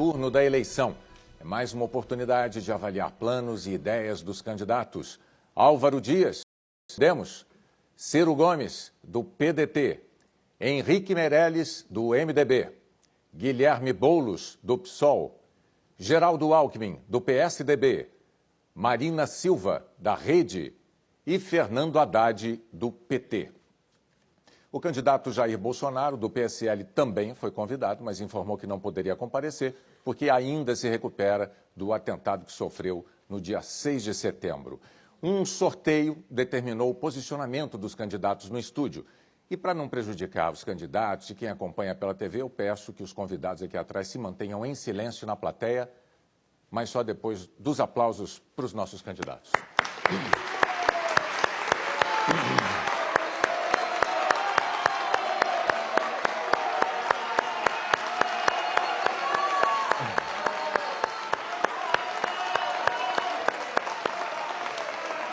turno da eleição. É mais uma oportunidade de avaliar planos e ideias dos candidatos. Álvaro Dias, Demos, Ciro Gomes, do PDT, Henrique Meirelles, do MDB, Guilherme Boulos, do PSOL, Geraldo Alckmin, do PSDB, Marina Silva, da Rede e Fernando Haddad, do PT. O candidato Jair Bolsonaro, do PSL, também foi convidado, mas informou que não poderia comparecer porque ainda se recupera do atentado que sofreu no dia 6 de setembro. Um sorteio determinou o posicionamento dos candidatos no estúdio. E para não prejudicar os candidatos e quem acompanha pela TV, eu peço que os convidados aqui atrás se mantenham em silêncio na plateia, mas só depois dos aplausos para os nossos candidatos.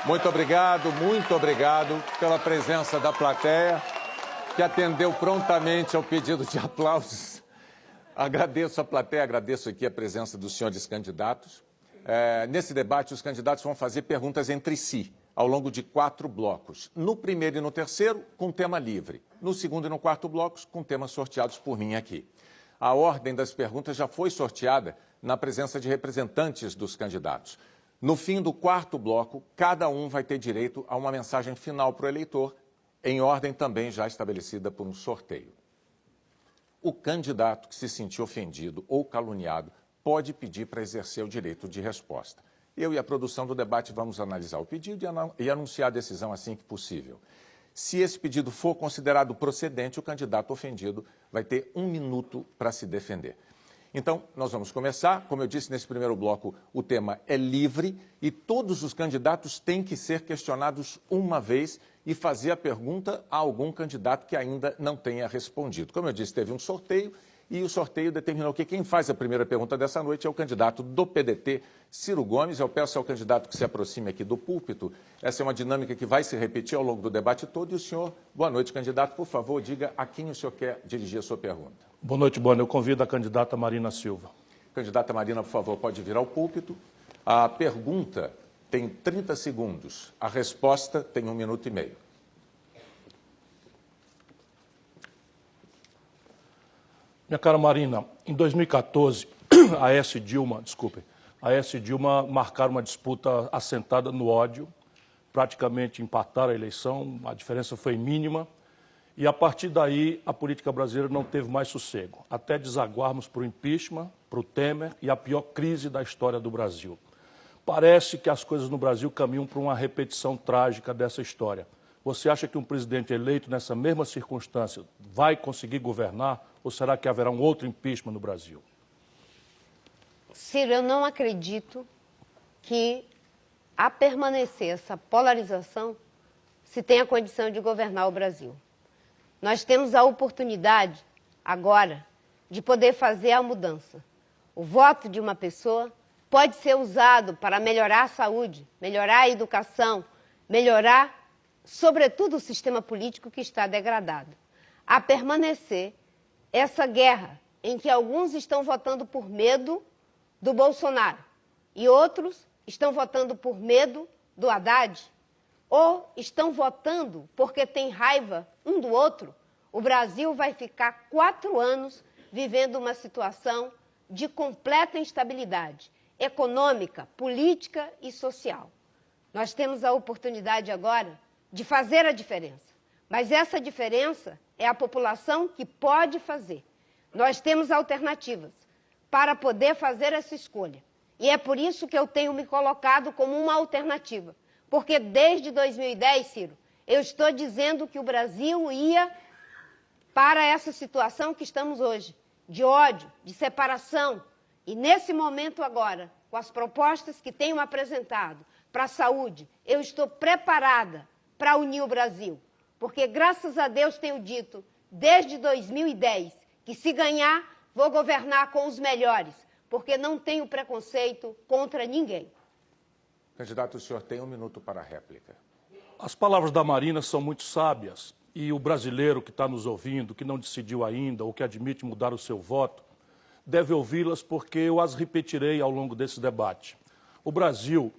Muito obrigado pela presença da plateia, que atendeu prontamente ao pedido de aplausos. Agradeço a plateia, agradeço aqui a presença dos senhores candidatos. Nesse debate, os candidatos vão fazer perguntas entre si, ao longo de 4 blocos. No primeiro e no terceiro, com tema livre. No segundo e no quarto blocos, com temas sorteados por mim aqui. A ordem das perguntas já foi sorteada na presença de representantes dos candidatos. No fim do quarto bloco, cada um vai ter direito a uma mensagem final para o eleitor, em ordem também já estabelecida por um sorteio. O candidato que se sentir ofendido ou caluniado pode pedir para exercer o direito de resposta. Eu e a produção do debate vamos analisar o pedido e anunciar a decisão assim que possível. Se esse pedido for considerado procedente, o candidato ofendido vai ter 1 minuto para se defender. Então, nós vamos começar. Como eu disse nesse primeiro bloco, o tema é livre e todos os candidatos têm que ser questionados uma vez e fazer a pergunta a algum candidato que ainda não tenha respondido. Como eu disse, teve um sorteio e o sorteio determinou que quem faz a primeira pergunta dessa noite é o candidato do PDT, Ciro Gomes. Eu peço ao candidato que se aproxime aqui do púlpito. Essa é uma dinâmica que vai se repetir ao longo do debate todo. E o senhor, boa noite, candidato. Por favor, diga a quem o senhor quer dirigir a sua pergunta. Boa noite, Boni. Eu convido a candidata Marina Silva. Candidata Marina, por favor, pode vir ao púlpito. A pergunta tem 30 segundos. A resposta tem 1 minuto e meio. Minha cara Marina, em 2014, a AS e Dilma marcaram uma disputa assentada no ódio, praticamente empataram a eleição, a diferença foi mínima, e a partir daí a política brasileira não teve mais sossego, até desaguarmos para o impeachment, para o Temer e a pior crise da história do Brasil. Parece que as coisas no Brasil caminham para uma repetição trágica dessa história. Você acha que um presidente eleito nessa mesma circunstância vai conseguir governar ou será que haverá um outro impeachment no Brasil? Ciro, eu não acredito que, a permanecer essa polarização, se tenha condição de governar o Brasil. Nós temos a oportunidade, agora, de poder fazer a mudança. O voto de uma pessoa pode ser usado para melhorar a saúde, melhorar a educação, melhorar, sobretudo, o sistema político que está degradado. A permanecer essa guerra em que alguns estão votando por medo do Bolsonaro e outros estão votando por medo do Haddad, ou estão votando porque têm raiva um do outro, o Brasil vai ficar 4 anos vivendo uma situação de completa instabilidade econômica, política e social. Nós temos a oportunidade agora de fazer a diferença, mas essa diferença é a população que pode fazer. Nós temos alternativas para poder fazer essa escolha. E é por isso que eu tenho me colocado como uma alternativa. Porque desde 2010, Ciro, eu estou dizendo que o Brasil ia para essa situação que estamos hoje, de ódio, de separação. E nesse momento agora, com as propostas que tenho apresentado para a saúde, eu estou preparada para unir o Brasil. Porque, graças a Deus, tenho dito, desde 2010, que se ganhar, vou governar com os melhores, porque não tenho preconceito contra ninguém. Candidato, o senhor tem 1 minuto para a réplica. As palavras da Marina são muito sábias e o brasileiro que está nos ouvindo, que não decidiu ainda ou que admite mudar o seu voto, deve ouvi-las porque eu as repetirei ao longo desse debate. O Brasil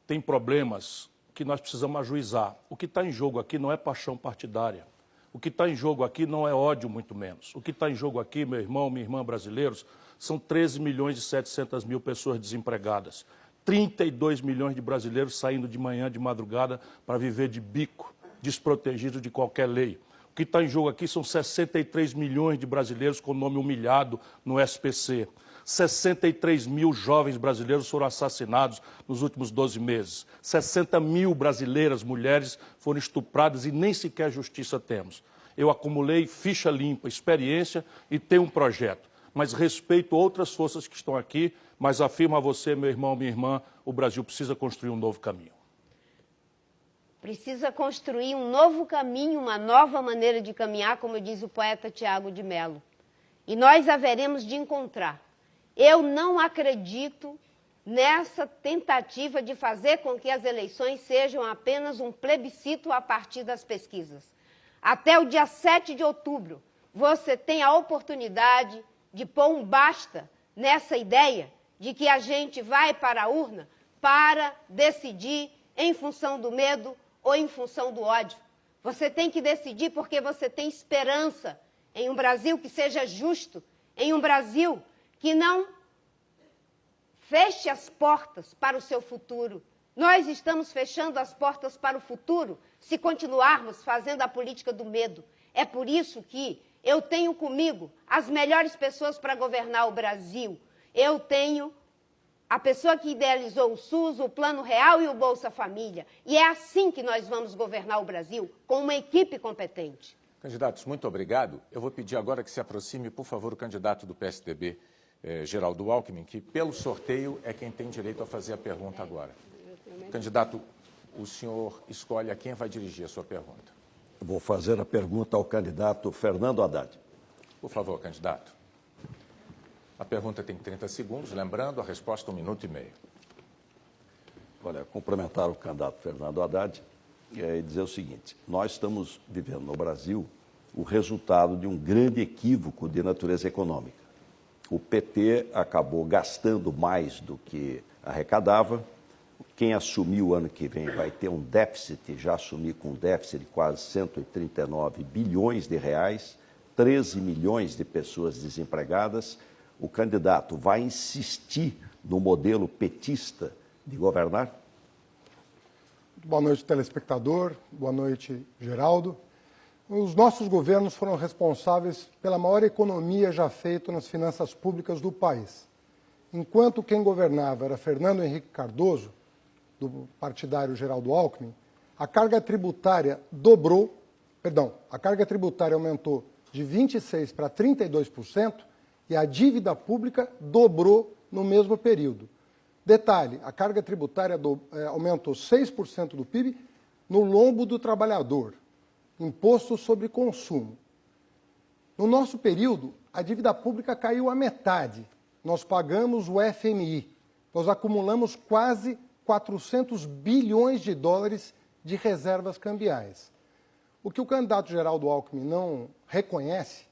tem problemas que nós precisamos ajuizar. O que está em jogo aqui não é paixão partidária. O que está em jogo aqui não é ódio, muito menos. O que está em jogo aqui, meu irmão, minha irmã brasileiros, são 13 milhões e 700 mil pessoas desempregadas. 32 milhões de brasileiros saindo de manhã, de madrugada, para viver de bico, desprotegido de qualquer lei. O que está em jogo aqui são 63 milhões de brasileiros com nome humilhado no SPC. 63 mil jovens brasileiros foram assassinados nos últimos 12 meses. 60 mil brasileiras, mulheres, foram estupradas e nem sequer justiça temos. Eu acumulei ficha limpa, experiência e tenho um projeto. Mas respeito outras forças que estão aqui, mas afirmo a você, meu irmão, minha irmã, o Brasil precisa construir um novo caminho. Precisa construir um novo caminho, uma nova maneira de caminhar, como diz o poeta Tiago de Mello. E nós haveremos de encontrar. Eu não acredito nessa tentativa de fazer com que as eleições sejam apenas um plebiscito a partir das pesquisas. Até o dia 7 de outubro, você tem a oportunidade de pôr um basta nessa ideia de que a gente vai para a urna para decidir em função do medo ou em função do ódio. Você tem que decidir porque você tem esperança em um Brasil que seja justo, em um Brasil que não feche as portas para o seu futuro. Nós estamos fechando as portas para o futuro se continuarmos fazendo a política do medo. É por isso que eu tenho comigo as melhores pessoas para governar o Brasil. Eu tenho a pessoa que idealizou o SUS, o Plano Real e o Bolsa Família. E é assim que nós vamos governar o Brasil, com uma equipe competente. Candidatos, muito obrigado. Eu vou pedir agora que se aproxime, por favor, o candidato do PSDB, Geraldo Alckmin, que pelo sorteio é quem tem direito a fazer a pergunta agora. Candidato, o senhor escolhe a quem vai dirigir a sua pergunta. Eu vou fazer a pergunta ao candidato Fernando Haddad. Por favor, candidato. A pergunta tem 30 segundos, lembrando, a resposta 1 minuto e meio. Olha, cumprimentar o candidato Fernando Haddad e dizer o seguinte: nós estamos vivendo no Brasil o resultado de um grande equívoco de natureza econômica. O PT acabou gastando mais do que arrecadava. Quem assumir o ano que vem vai ter um déficit, já assumir com um déficit de quase 139 bilhões de reais, 13 milhões de pessoas desempregadas. O candidato vai insistir no modelo petista de governar? Boa noite, telespectador. Boa noite, Geraldo. Os nossos governos foram responsáveis pela maior economia já feita nas finanças públicas do país. Enquanto quem governava era Fernando Henrique Cardoso, do partidário Geraldo Alckmin, a carga tributária aumentou de 26% para 32% e a dívida pública dobrou no mesmo período. Detalhe, a carga tributária aumentou 6% do PIB no lombo do trabalhador. Imposto sobre consumo. No nosso período, a dívida pública caiu à metade. Nós pagamos o FMI. Nós acumulamos quase 400 bilhões de dólares de reservas cambiais. O que o candidato Geraldo Alckmin não reconhece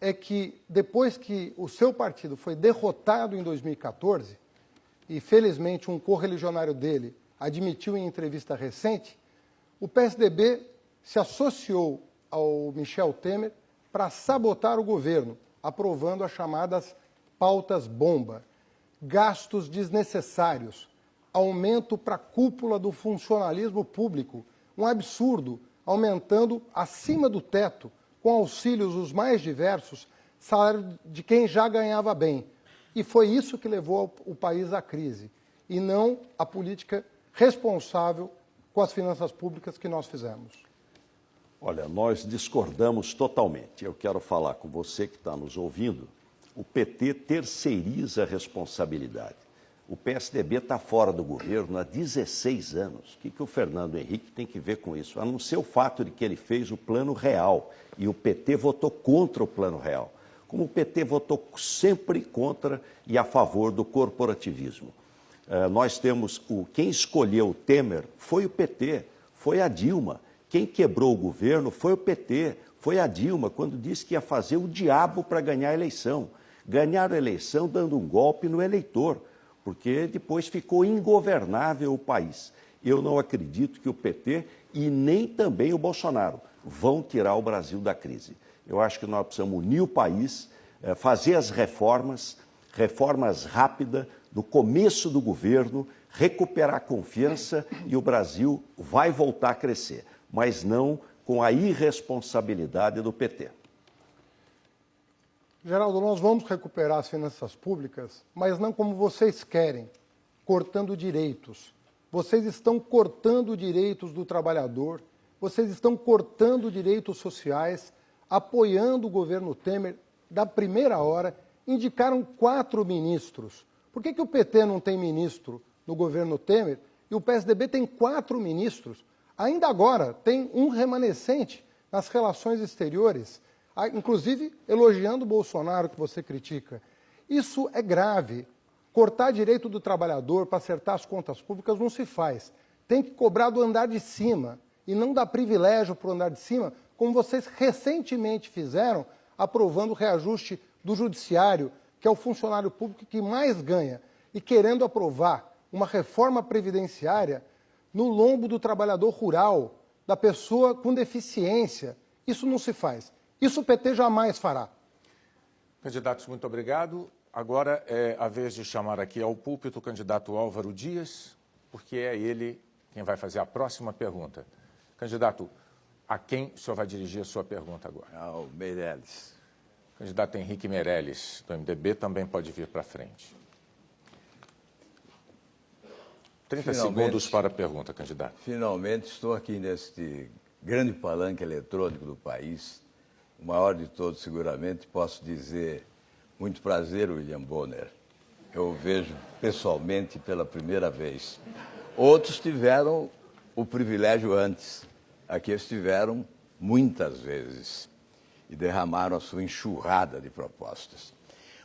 é que, depois que o seu partido foi derrotado em 2014, e felizmente um correligionário dele admitiu em entrevista recente, o PSDB se associou ao Michel Temer para sabotar o governo, aprovando as chamadas pautas bomba, gastos desnecessários, aumento para a cúpula do funcionalismo público, um absurdo, aumentando acima do teto, com auxílios os mais diversos, salário de quem já ganhava bem. E foi isso que levou o país à crise, e não a política responsável com as finanças públicas que nós fizemos. Olha, nós discordamos totalmente. Eu quero falar com você que está nos ouvindo. O PT terceiriza a responsabilidade. O PSDB está fora do governo há 16 anos. O que o Fernando Henrique tem que ver com isso? A não ser o fato de que ele fez o Plano Real e o PT votou contra o Plano Real. Como o PT votou sempre contra e a favor do corporativismo. Nós temos quem escolheu o Temer foi o PT, foi a Dilma. Quem quebrou o governo foi o PT, foi a Dilma, quando disse que ia fazer o diabo para ganhar a eleição. ganharam a eleição dando um golpe no eleitor, porque depois ficou ingovernável o país. Eu não acredito que o PT e nem também o Bolsonaro vão tirar o Brasil da crise. Eu acho que nós precisamos unir o país, fazer as reformas rápidas, no começo do governo, recuperar a confiança e o Brasil vai voltar a crescer, mas não com a irresponsabilidade do PT. Geraldo, nós vamos recuperar as finanças públicas, mas não como vocês querem, cortando direitos. Vocês estão cortando direitos do trabalhador, vocês estão cortando direitos sociais, apoiando o governo Temer da primeira hora, indicaram 4 ministros. Por que o PT não tem ministro no governo Temer e o PSDB tem 4 ministros? Ainda agora tem um remanescente nas relações exteriores, inclusive elogiando o Bolsonaro, que você critica. Isso é grave. Cortar direito do trabalhador para acertar as contas públicas não se faz. Tem que cobrar do andar de cima e não dar privilégio para o andar de cima, como vocês recentemente fizeram, aprovando o reajuste do judiciário, que é o funcionário público que mais ganha, e querendo aprovar uma reforma previdenciária no lombo do trabalhador rural, da pessoa com deficiência. Isso não se faz. Isso o PT jamais fará. Candidatos, muito obrigado. Agora é a vez de chamar aqui ao púlpito o candidato Álvaro Dias, porque é ele quem vai fazer a próxima pergunta. Candidato, a quem o senhor vai dirigir a sua pergunta agora? Ao Meirelles. Candidato Henrique Meirelles, do MDB, também pode vir para frente. 30 segundos para a pergunta, candidato. Finalmente estou aqui neste grande palanque eletrônico do país, o maior de todos seguramente, posso dizer, muito prazer, William Bonner. Eu o vejo pessoalmente pela primeira vez. Outros tiveram o privilégio antes, aqui estiveram muitas vezes e derramaram a sua enxurrada de propostas.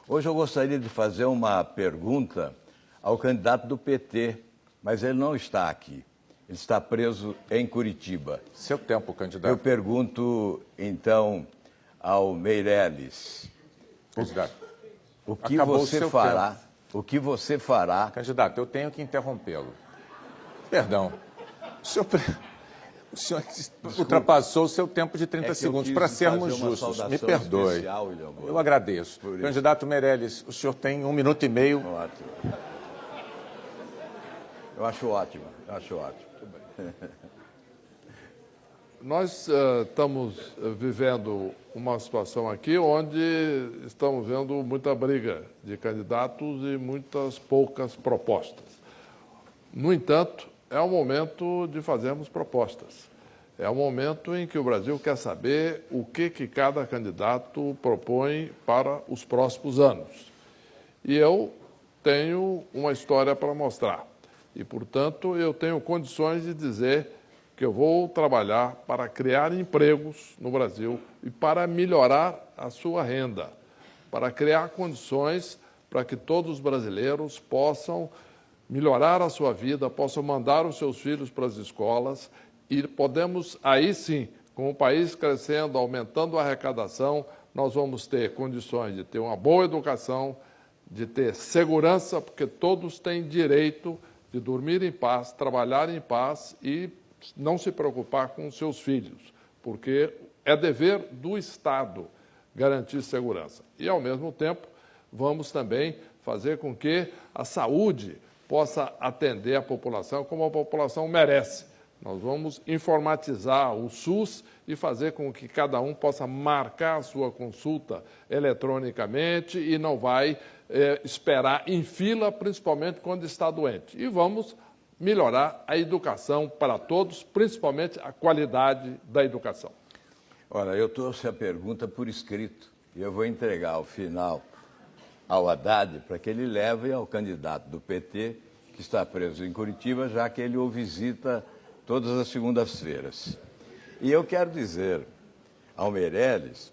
Hoje eu gostaria de fazer uma pergunta ao candidato do PT, mas ele não está aqui. Ele está preso em Curitiba. Seu tempo, candidato. Eu pergunto, então, ao Meirelles, Candidato, o que acabou você o seu fará? tempo. O que você fará? Candidato, eu tenho que interrompê-lo. Perdão. O senhor ultrapassou o seu tempo de 30 segundos, para sermos justos. Me perdoe. Especial, William Bonner. Eu agradeço. Candidato Meirelles, o senhor tem 1 minuto e meio. Ótimo. Eu acho ótimo, Nós estamos vivendo uma situação aqui onde estamos vendo muita briga de candidatos e muitas poucas propostas. No entanto, é o momento de fazermos propostas. É o momento em que o Brasil quer saber o que cada candidato propõe para os próximos anos. E eu tenho uma história para mostrar. E, portanto, eu tenho condições de dizer que eu vou trabalhar para criar empregos no Brasil e para melhorar a sua renda, para criar condições para que todos os brasileiros possam melhorar a sua vida, possam mandar os seus filhos para as escolas e podemos, aí sim, com o país crescendo, aumentando a arrecadação, nós vamos ter condições de ter uma boa educação, de ter segurança, porque todos têm direito de dormir em paz, trabalhar em paz e não se preocupar com os seus filhos, porque é dever do Estado garantir segurança. E, ao mesmo tempo, vamos também fazer com que a saúde possa atender a população como a população merece. Nós vamos informatizar o SUS e fazer com que cada um possa marcar a sua consulta eletronicamente e não vai esperar em fila, principalmente quando está doente. E vamos melhorar a educação para todos, principalmente a qualidade da educação. Ora, eu trouxe a pergunta por escrito e eu vou entregar ao final ao Haddad para que ele leve ao candidato do PT, que está preso em Curitiba, já que ele o visita todas as segundas-feiras. E eu quero dizer ao Meirelles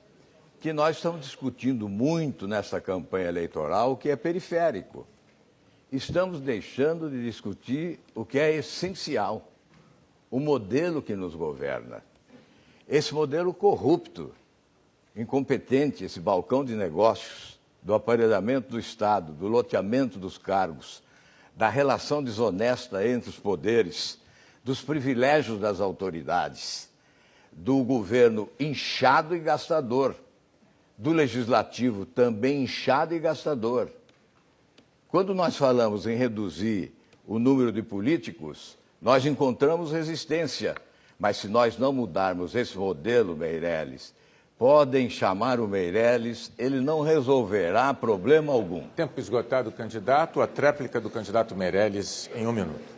que nós estamos discutindo muito nessa campanha eleitoral o que é periférico. Estamos deixando de discutir o que é essencial, o modelo que nos governa. Esse modelo corrupto, incompetente, esse balcão de negócios do aparelhamento do Estado, do loteamento dos cargos, da relação desonesta entre os poderes, dos privilégios das autoridades, do governo inchado e gastador, do legislativo também inchado e gastador. Quando nós falamos em reduzir o número de políticos, nós encontramos resistência. Mas se nós não mudarmos esse modelo, Meirelles, podem chamar o Meirelles, ele não resolverá problema algum. Tempo esgotado, candidato. A tréplica do candidato Meirelles em 1 minuto.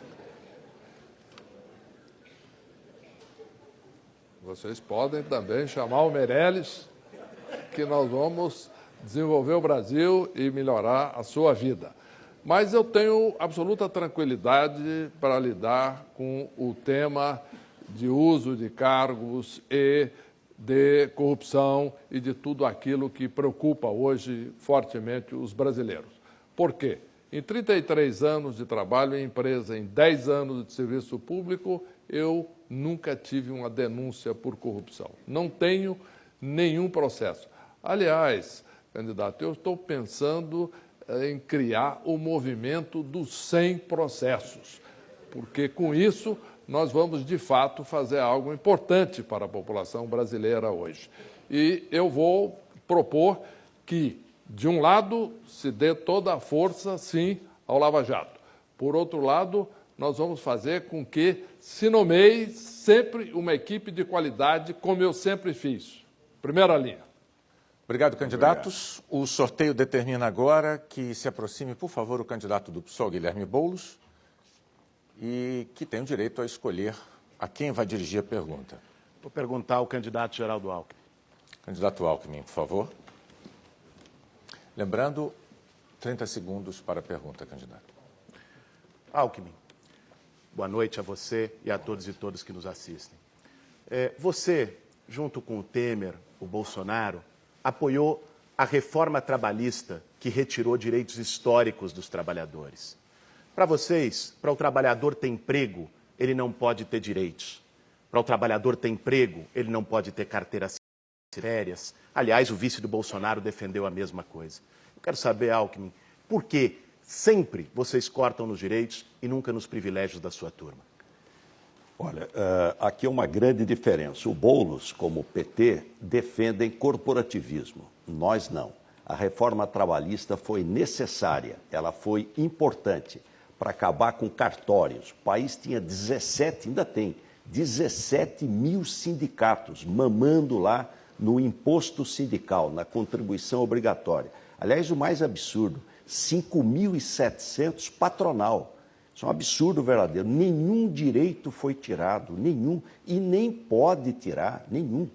Vocês podem também chamar o Meirelles, que nós vamos desenvolver o Brasil e melhorar a sua vida. Mas eu tenho absoluta tranquilidade para lidar com o tema de uso de cargos e de corrupção e de tudo aquilo que preocupa hoje fortemente os brasileiros. Por quê? Em 33 anos de trabalho em empresa, em 10 anos de serviço público, eu nunca tive uma denúncia por corrupção. Não tenho nenhum processo. Aliás, candidato, eu estou pensando em criar o movimento dos 100 processos, porque com isso nós vamos, de fato, fazer algo importante para a população brasileira hoje. E eu vou propor que, de um lado, se dê toda a força, sim, ao Lava Jato. Por outro lado, nós vamos fazer com que se nomeie sempre uma equipe de qualidade, como eu sempre fiz. Primeira linha. Obrigado, candidatos. O sorteio determina agora que se aproxime, por favor, o candidato do PSOL, Guilherme Boulos, e que tem o direito a escolher a quem vai dirigir a pergunta. Vou perguntar ao candidato Geraldo Alckmin. Candidato Alckmin, por favor. Lembrando, 30 segundos para a pergunta, candidato. Alckmin, boa noite a você e a todos e todas que nos assistem. Você, junto com o Temer, o Bolsonaro, apoiou a reforma trabalhista que retirou direitos históricos dos trabalhadores. Para vocês, para o trabalhador ter emprego, ele não pode ter direitos. Para o trabalhador ter emprego, ele não pode ter carteiras férias. Aliás, o vice do Bolsonaro defendeu a mesma coisa. Eu quero saber, Alckmin, por que sempre vocês cortam nos direitos e nunca nos privilégios da sua turma? Olha, aqui é uma grande diferença. O Boulos, como o PT, defendem corporativismo. Nós não. A reforma trabalhista foi necessária, ela foi importante para acabar com cartórios. O país tinha 17, ainda tem, 17 mil sindicatos mamando lá no imposto sindical, na contribuição obrigatória. Aliás, o mais absurdo, 5.700 patronal. Isso é um absurdo verdadeiro. Nenhum direito foi tirado, nenhum, e nem pode tirar, nenhum.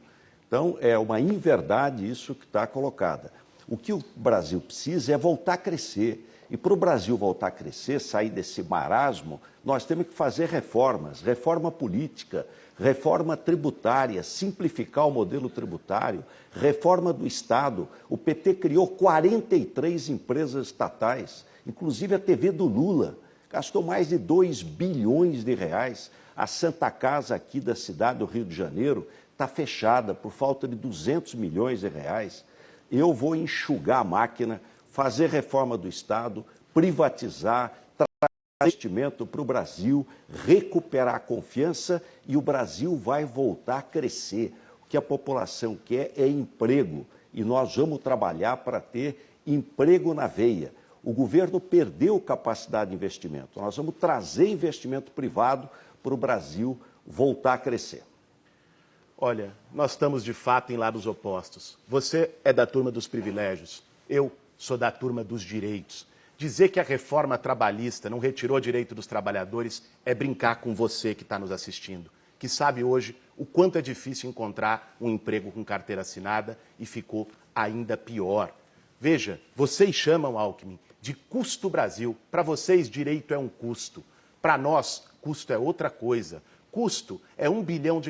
Então, é uma inverdade isso que está colocada. O que o Brasil precisa é voltar a crescer. E para o Brasil voltar a crescer, sair desse marasmo, nós temos que fazer reformas, reforma política, reforma tributária, simplificar o modelo tributário, reforma do Estado. O PT criou 43 empresas estatais, inclusive a TV do Lula, gastou mais de 2 bilhões de reais. A Santa Casa aqui da cidade do Rio de Janeiro está fechada por falta de 200 milhões de reais. Eu vou enxugar a máquina, fazer reforma do Estado, privatizar, trazer investimento para o Brasil, recuperar a confiança e o Brasil vai voltar a crescer. O que a população quer é emprego e nós vamos trabalhar para ter emprego na veia. O governo perdeu capacidade de investimento. Nós vamos trazer investimento privado para o Brasil voltar a crescer. Olha, nós estamos de fato em lados opostos. Você é da turma dos privilégios, eu sou da turma dos direitos. Dizer que a reforma trabalhista não retirou direito dos trabalhadores é brincar com você que está nos assistindo, que sabe hoje o quanto é difícil encontrar um emprego com carteira assinada e ficou ainda pior. Veja, vocês chamam, Alckmin, de custo Brasil. Para vocês, direito é um custo. Para nós, custo é outra coisa. Custo é R$1 bilhão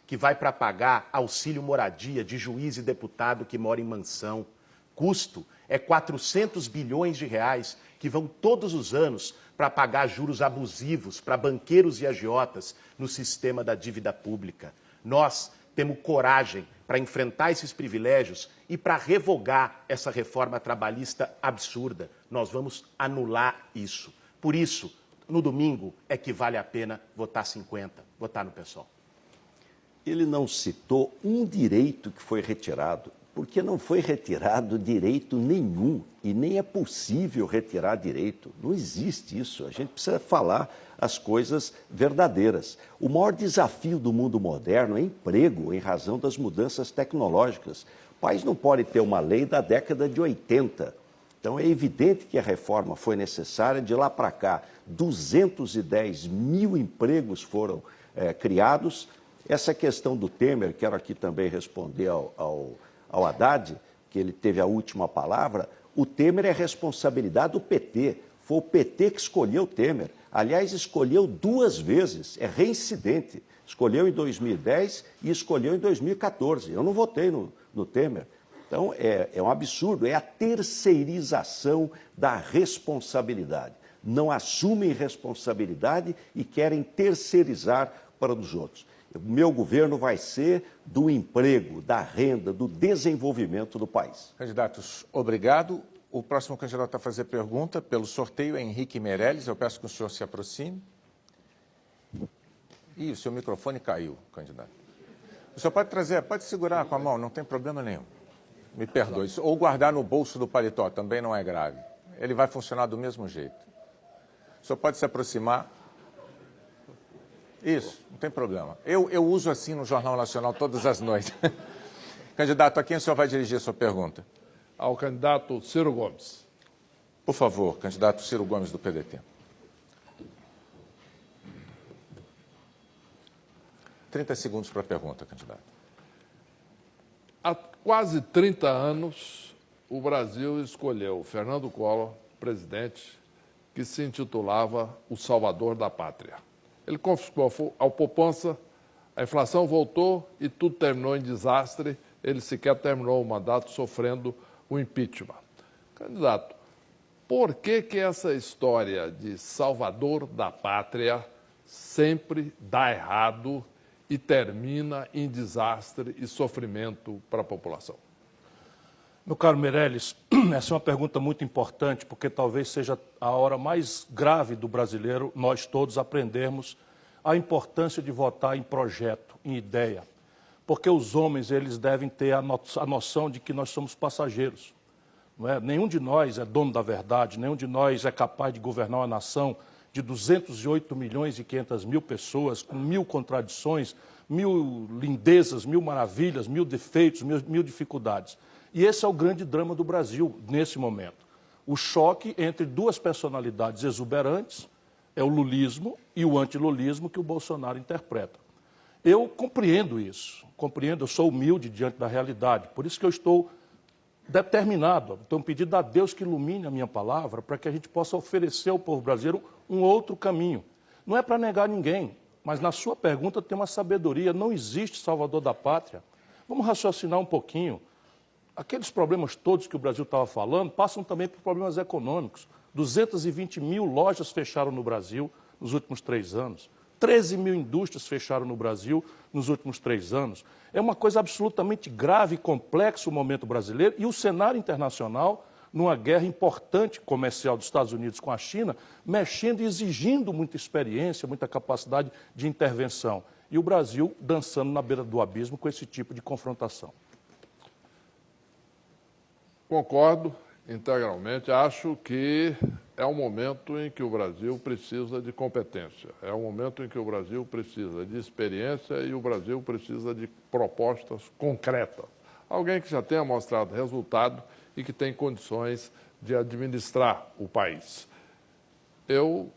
que vai para pagar auxílio moradia de juiz e deputado que mora em mansão. Custo é 400 bilhões de reais que vão todos os anos para pagar juros abusivos para banqueiros e agiotas no sistema da dívida pública. Nós temos coragem para enfrentar esses privilégios e para revogar essa reforma trabalhista absurda. Nós vamos anular isso. Por isso, no domingo é que vale a pena votar 50, votar no PSOL. Ele não citou um direito que foi retirado, porque não foi retirado direito nenhum e nem é possível retirar direito. Não existe isso. A gente precisa falar as coisas verdadeiras. O maior desafio do mundo moderno é emprego, em razão das mudanças tecnológicas. O país não pode ter uma lei da década de 80. Então é evidente que a reforma foi necessária. De lá para cá, 210 mil empregos foram criados. Essa questão do Temer, quero aqui também responder ao Haddad, que ele teve a última palavra. O Temer é responsabilidade do PT. Foi o PT que escolheu o Temer. Aliás, escolheu 2 vezes, é reincidente. Escolheu em 2010 e escolheu em 2014. Eu não votei no Temer. Então, é um absurdo, é a terceirização da responsabilidade. Não assumem responsabilidade e querem terceirizar para os outros. O meu governo vai ser do emprego, da renda, do desenvolvimento do país. Candidatos, obrigado. O próximo candidato a fazer pergunta pelo sorteio é Henrique Meirelles. Eu peço que o senhor se aproxime. Ih, o seu microfone caiu, candidato. O senhor pode trazer, pode segurar com a mão, não tem problema nenhum. Me perdoe. Ou guardar no bolso do paletó, também não é grave. Ele vai funcionar do mesmo jeito. O senhor pode se aproximar. Isso, não tem problema. Eu uso assim no Jornal Nacional todas as noites. Candidato, a quem o senhor vai dirigir a sua pergunta? Ao candidato Ciro Gomes. Por favor, candidato Ciro Gomes, do PDT. 30 segundos para a pergunta, candidato. Há quase 30 anos, o Brasil escolheu Fernando Collor, presidente, que se intitulava o Salvador da Pátria. Ele confiscou a poupança, a inflação voltou e tudo terminou em desastre. Ele sequer terminou o mandato sofrendo o impeachment. Candidato, por que essa história de Salvador da Pátria sempre dá errado e termina em desastre e sofrimento para a população? Meu caro Meirelles, essa é uma pergunta muito importante, porque talvez seja a hora mais grave do brasileiro, nós todos aprendermos a importância de votar em projeto, em ideia. Porque os homens, eles devem ter a noção de que nós somos passageiros. Não é? Nenhum de nós é dono da verdade, nenhum de nós é capaz de governar uma nação de 208 milhões e 500 mil pessoas, com 1000 contradições, 1000 lindezas, 1000 maravilhas, 1000 defeitos, 1000 dificuldades. E esse é o grande drama do Brasil, nesse momento. O choque entre 2 personalidades exuberantes é o lulismo e o antilulismo que o Bolsonaro interpreta. Eu compreendo isso, eu sou humilde diante da realidade, por isso que eu estou determinado, tenho pedido a Deus que ilumine a minha palavra para que a gente possa oferecer ao povo brasileiro um outro caminho. Não é para negar ninguém, mas na sua pergunta tem uma sabedoria, não existe Salvador da Pátria. Vamos raciocinar um pouquinho. Aqueles problemas todos que o Brasil estava falando passam também por problemas econômicos. 220 mil lojas fecharam no Brasil nos últimos 3 anos. 13 mil indústrias fecharam no Brasil nos últimos 3 anos. É uma coisa absolutamente grave e complexa o momento brasileiro e o cenário internacional, numa guerra importante comercial dos Estados Unidos com a China, mexendo e exigindo muita experiência, muita capacidade de intervenção. E o Brasil dançando na beira do abismo com esse tipo de confrontação. Concordo integralmente. Acho que é um momento em que o Brasil precisa de competência. É um momento em que o Brasil precisa de experiência e o Brasil precisa de propostas concretas. Alguém que já tenha mostrado resultado e que tem condições de administrar o país. Eu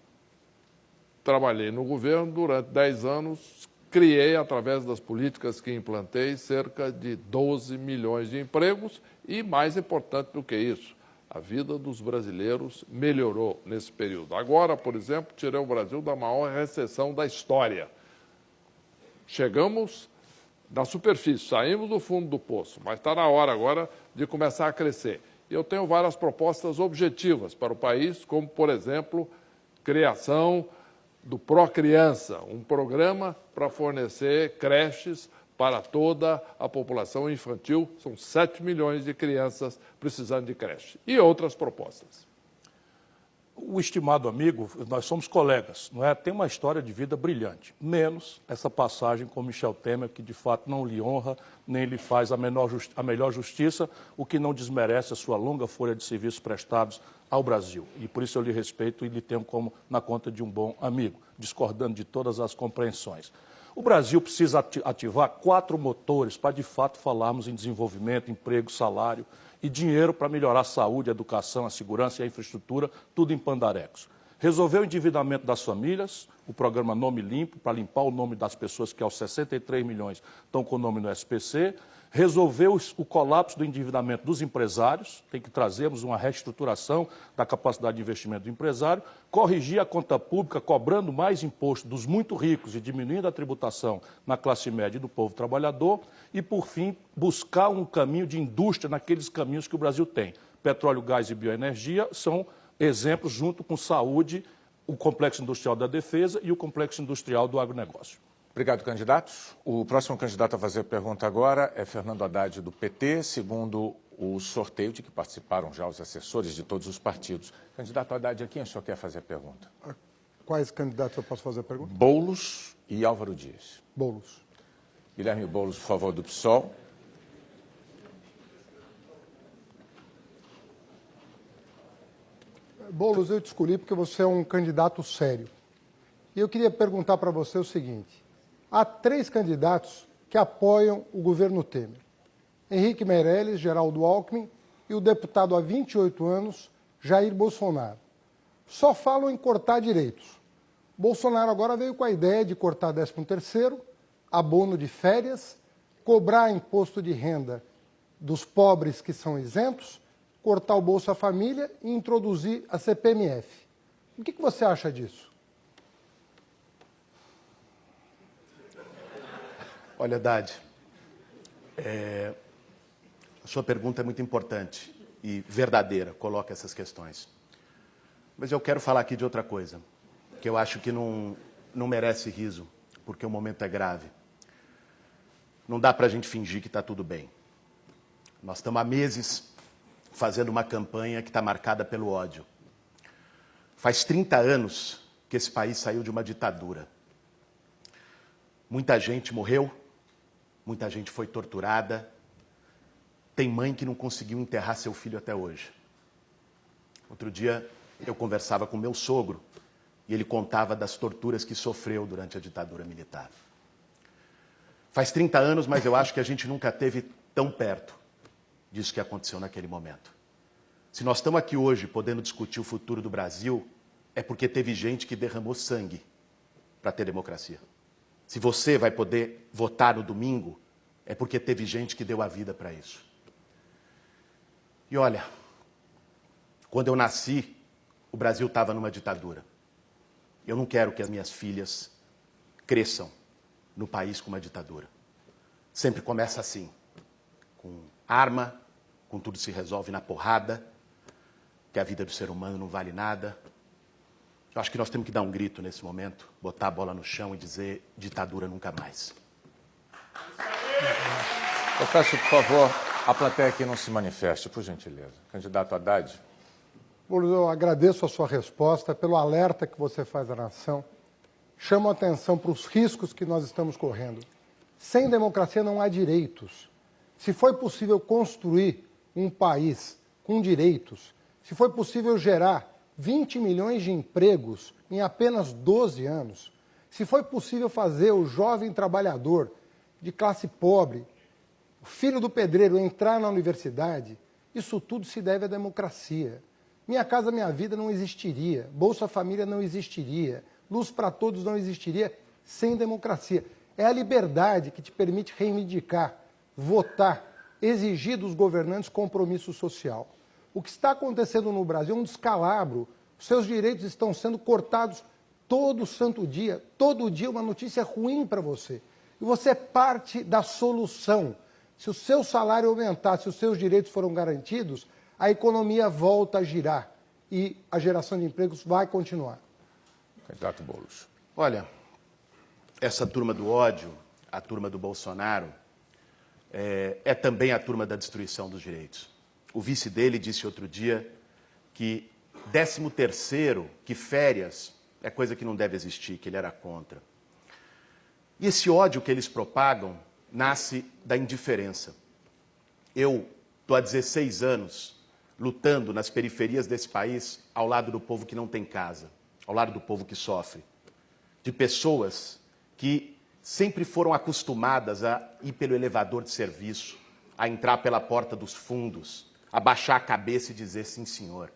trabalhei no governo durante 10 anos, criei, através das políticas que implantei, cerca de 12 milhões de empregos e, mais importante do que isso, a vida dos brasileiros melhorou nesse período. Agora, por exemplo, tirei o Brasil da maior recessão da história. Chegamos da superfície, saímos do fundo do poço, mas está na hora agora de começar a crescer. E eu tenho várias propostas objetivas para o país, como, por exemplo, criação do Procriança, um programa para fornecer creches para toda a população infantil. São 7 milhões de crianças precisando de creche. E outras propostas. O estimado amigo, nós somos colegas, não é? Tem uma história de vida brilhante, menos essa passagem com Michel Temer, que de fato não lhe honra, nem lhe faz a melhor justiça, o que não desmerece a sua longa folha de serviços prestados ao Brasil. E por isso eu lhe respeito e lhe tenho como na conta de um bom amigo, discordando de todas as compreensões. O Brasil precisa ativar 4 motores para, de fato, falarmos em desenvolvimento, emprego, salário e dinheiro para melhorar a saúde, a educação, a segurança e a infraestrutura, tudo em pandarecos. Resolver o endividamento das famílias, o programa Nome Limpo, para limpar o nome das pessoas que aos 63 milhões estão com o nome no SPC. Resolver o colapso do endividamento dos empresários, tem que trazermos uma reestruturação da capacidade de investimento do empresário, corrigir a conta pública, cobrando mais imposto dos muito ricos e diminuindo a tributação na classe média e do povo trabalhador, e, por fim, buscar um caminho de indústria naqueles caminhos que o Brasil tem. Petróleo, gás e bioenergia são exemplos, junto com saúde, o complexo industrial da defesa e o complexo industrial do agronegócio. Obrigado, candidatos. O próximo candidato a fazer pergunta agora é Fernando Haddad, do PT, segundo o sorteio de que participaram já os assessores de todos os partidos. Candidato Haddad, a quem o senhor quer fazer a pergunta? Quais candidatos eu posso fazer a pergunta? Boulos e Álvaro Dias. Boulos. Guilherme Boulos, por favor, do PSOL. Boulos, eu te escolhi porque você é um candidato sério. E eu queria perguntar para você o seguinte: há 3 candidatos que apoiam o governo Temer: Henrique Meirelles, Geraldo Alckmin e o deputado há 28 anos, Jair Bolsonaro. Só falam em cortar direitos. Bolsonaro agora veio com a ideia de cortar 13º, abono de férias, cobrar imposto de renda dos pobres que são isentos, cortar o Bolsa Família e introduzir a CPMF. O que você acha disso? Olha, Haddad, a sua pergunta é muito importante e verdadeira, coloca essas questões. Mas eu quero falar aqui de outra coisa, que eu acho que não merece riso, porque o momento é grave. Não dá para a gente fingir que está tudo bem. Nós estamos há meses fazendo uma campanha que está marcada pelo ódio. Faz 30 anos que esse país saiu de uma ditadura. Muita gente morreu, muita gente foi torturada. Tem mãe que não conseguiu enterrar seu filho até hoje. Outro dia eu conversava com meu sogro e ele contava das torturas que sofreu durante a ditadura militar. Faz 30 anos, mas eu acho que a gente nunca esteve tão perto disso que aconteceu naquele momento. Se nós estamos aqui hoje podendo discutir o futuro do Brasil, é porque teve gente que derramou sangue para ter democracia. Se você vai poder votar no domingo, é porque teve gente que deu a vida para isso. E olha, quando eu nasci, o Brasil estava numa ditadura. Eu não quero que as minhas filhas cresçam no país com uma ditadura. Sempre começa assim, com arma, com tudo se resolve na porrada, que a vida do ser humano não vale nada. Eu acho que nós temos que dar um grito nesse momento, botar a bola no chão e dizer: ditadura nunca mais. Eu peço, por favor, a plateia que não se manifeste, por gentileza. Candidato Haddad. Boulos, eu agradeço a sua resposta, pelo alerta que você faz à nação. Chamo a atenção para os riscos que nós estamos correndo. Sem democracia não há direitos. Se foi possível construir um país com direitos, se foi possível gerar 20 milhões de empregos em apenas 12 anos, se foi possível fazer o jovem trabalhador de classe pobre, o filho do pedreiro, entrar na universidade, isso tudo se deve à democracia. Minha Casa Minha Vida não existiria, Bolsa Família não existiria, Luz para Todos não existiria sem democracia. É a liberdade que te permite reivindicar, votar, exigir dos governantes compromisso social. O que está acontecendo no Brasil é um descalabro. Os seus direitos estão sendo cortados todo santo dia. Todo dia uma notícia ruim para você. E você é parte da solução. Se o seu salário aumentar, se os seus direitos foram garantidos, a economia volta a girar e a geração de empregos vai continuar. Candidato Boulos. Olha, essa turma do ódio a turma do Bolsonaro, é também a turma da destruição dos direitos. O vice dele disse outro dia que 13º, que férias é coisa que não deve existir, que ele era contra. E esse ódio que eles propagam nasce da indiferença. Eu estou há 16 anos lutando nas periferias desse país ao lado do povo que não tem casa, ao lado do povo que sofre, de pessoas que sempre foram acostumadas a ir pelo elevador de serviço, a entrar pela porta dos fundos, a baixar a cabeça e dizer sim, senhor.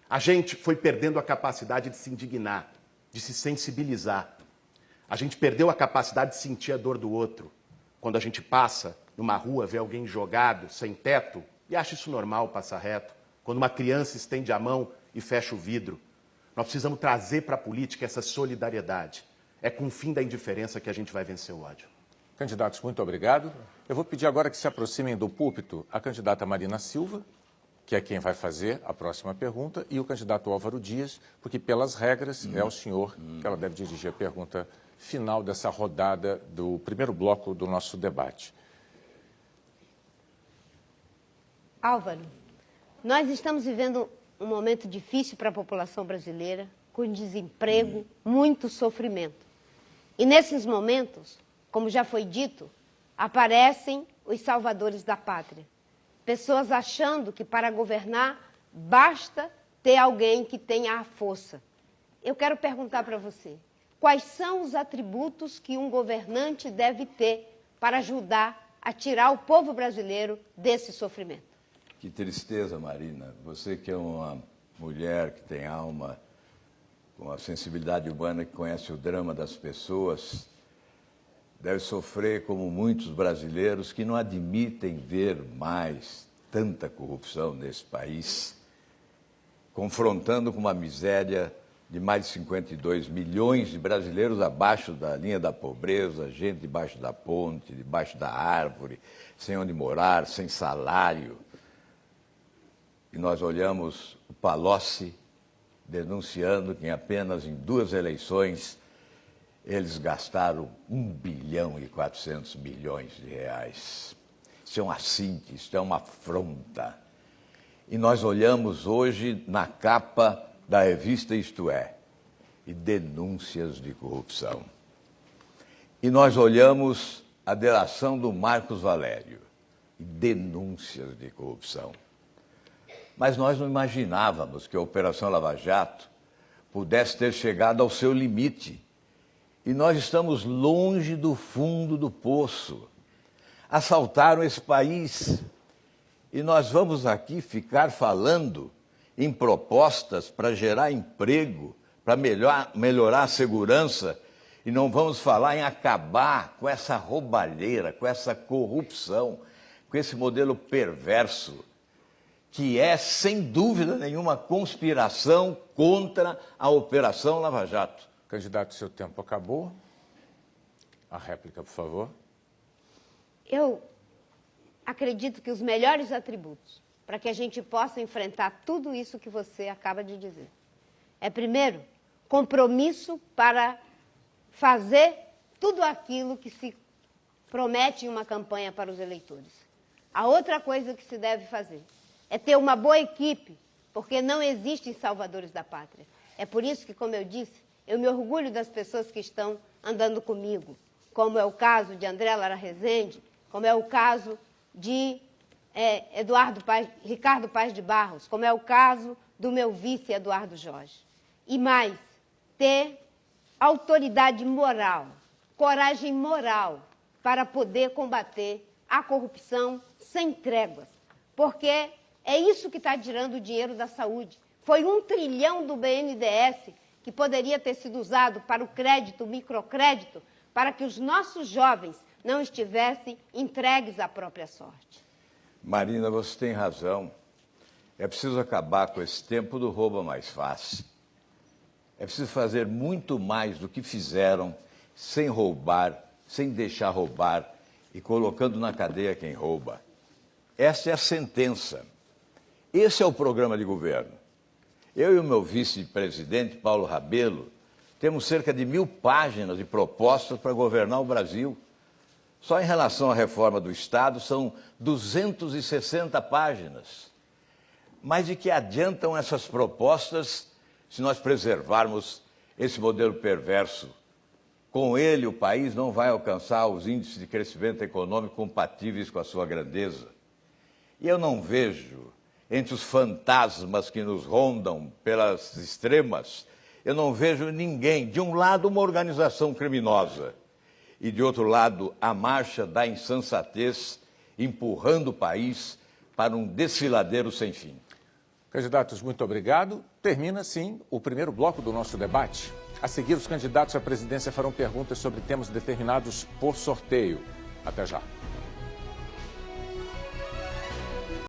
A gente foi perdendo a capacidade de se indignar, de se sensibilizar. A gente perdeu a capacidade de sentir a dor do outro. Quando a gente passa numa rua, vê alguém jogado, sem teto, e acha isso normal passar reto. Quando uma criança estende a mão e fecha o vidro. Nós precisamos trazer para a política essa solidariedade. É com o fim da indiferença que a gente vai vencer o ódio. Candidatos, muito obrigado. Eu vou pedir agora que se aproximem do púlpito a candidata Marina Silva, que é quem vai fazer a próxima pergunta, e o candidato Álvaro Dias, porque pelas regras é ao senhor que ela deve dirigir a pergunta final dessa rodada do primeiro bloco do nosso debate. Álvaro, nós estamos vivendo um momento difícil para a população brasileira, com desemprego, muito sofrimento. E nesses momentos, como já foi dito, aparecem os salvadores da pátria. Pessoas achando que para governar basta ter alguém que tenha a força. Eu quero perguntar para você, quais são os atributos que um governante deve ter para ajudar a tirar o povo brasileiro desse sofrimento? Que tristeza, Marina. Você que é uma mulher que tem alma, com a sensibilidade humana, que conhece o drama das pessoas, deve sofrer como muitos brasileiros que não admitem ver mais tanta corrupção nesse país, confrontando com uma miséria de mais de 52 milhões de brasileiros abaixo da linha da pobreza, gente debaixo da ponte, debaixo da árvore, sem onde morar, sem salário. E nós olhamos o Palocci denunciando que apenas em 2 eleições eles gastaram 1,4 bilhão de reais. Isso é um assinte, isso é uma afronta. E nós olhamos hoje na capa da revista Isto É, e denúncias de corrupção. E nós olhamos a delação do Marcos Valério, e denúncias de corrupção. Mas nós não imaginávamos que a Operação Lava Jato pudesse ter chegado ao seu limite. E nós estamos longe do fundo do poço. Assaltaram esse país. E nós vamos aqui ficar falando em propostas para gerar emprego, para melhorar a segurança, e não vamos falar em acabar com essa roubalheira, com essa corrupção, com esse modelo perverso, que é, sem dúvida nenhuma, conspiração contra a Operação Lava Jato. Candidato, seu tempo acabou. A réplica, por favor. Eu acredito que os melhores atributos para que a gente possa enfrentar tudo isso que você acaba de dizer é, primeiro, compromisso para fazer tudo aquilo que se promete em uma campanha para os eleitores. A outra coisa que se deve fazer é ter uma boa equipe, porque não existem salvadores da pátria. É por isso que, como eu disse, eu me orgulho das pessoas que estão andando comigo, como é o caso de André Lara Rezende, como é o caso de Ricardo Paes de Barros, como é o caso do meu vice, Eduardo Jorge. E mais, ter autoridade moral, coragem moral para poder combater a corrupção sem tréguas, porque é isso que está tirando o dinheiro da saúde. Foi 1 trilhão do BNDES que poderia ter sido usado para o crédito, o microcrédito, para que os nossos jovens não estivessem entregues à própria sorte. Marina, você tem razão. É preciso acabar com esse tempo do rouba mais fácil. É preciso fazer muito mais do que fizeram, sem roubar, sem deixar roubar e colocando na cadeia quem rouba. Essa é a sentença. Esse é o programa de governo. Eu e o meu vice-presidente, Paulo Rabelo, temos cerca de 1000 páginas de propostas para governar o Brasil. Só em relação à reforma do Estado são 260 páginas. Mas de que adiantam essas propostas se nós preservarmos esse modelo perverso? Com ele, o país não vai alcançar os índices de crescimento econômico compatíveis com a sua grandeza. E eu não vejo, entre os fantasmas que nos rondam pelas extremas, eu não vejo ninguém, de um lado uma organização criminosa e de outro lado a marcha da insensatez, empurrando o país para um desfiladeiro sem fim. Candidatos, muito obrigado. Termina, sim, o primeiro bloco do nosso debate. A seguir, os candidatos à presidência farão perguntas sobre temas determinados por sorteio. Até já.